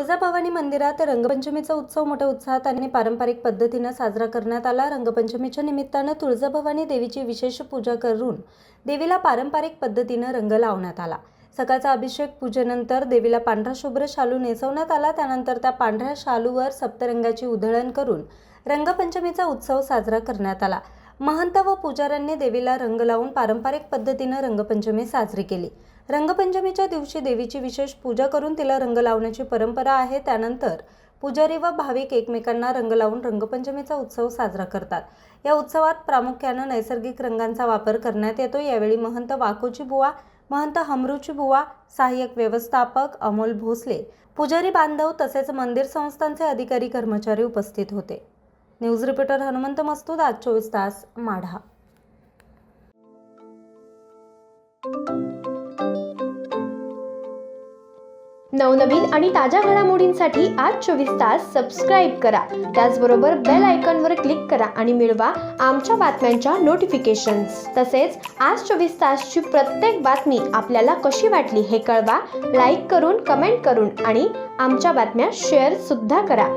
तुळजाभवानी मंदिरात रंगपंचमीचा उत्सव मोठ्या उत्साहात आणि पारंपरिक पद्धतीने साजरा करण्यात आला। रंगपंचमीच्या निमित्ताने तुळजाभवानी देवीची विशेष पूजा करून देवीला पारंपरिक पद्धतीने रंग लावण्यात आला। सकाळचा अभिषेक पूजेनंतर देवीला पांढरा शुभ्र शालू नेसवण्यात आला। त्यानंतर त्या पांढऱ्या शालूवर सप्तरंगाची उधळण करून रंगपंचमीचा उत्सव साजरा करण्यात आला। महंत व पुजाऱ्यांनी देवीला रंग लावून पारंपरिक पद्धतीने रंगपंचमी साजरी केली। रंगपंचमीच्या दिवशी देवीची विशेष पूजा करून तिला रंग लावण्याची परंपरा आहे। त्यानंतर पुजारी व भाविक एकमेकांना रंग लावून रंगपंचमीचा उत्सव साजरा करतात। या उत्सवात प्रामुख्याने नैसर्गिक रंगांचा वापर करण्यात येतो। यावेळी महंत वाकोची बुवा, महंत हमरूची बुवा, सहाय्यक व्यवस्थापक अमोल भोसले, पुजारी बांधव तसेच मंदिर संस्थांचे अधिकारी कर्मचारी उपस्थित होते। न्यूज रिपोर्टर हनुमंत मस्तूद, आज 24 तास, माढा। नवनवीन आणि ताज्या घडामोडींसाठी आज 24 तास सबस्क्राईब करा। त्याचबरोबर बेल आयकॉनवर क्लिक करा आणि मिळवा आमच्या बातम्यांच्या नोटिफिकेशन्स। तसेच आज 24 तासची प्रत्येक बातमी आपल्याला कशी वाटली हे कळवा। लाईक करून, कमेंट करून आणि आमच्या बातम्या शेअर सुद्धा करा।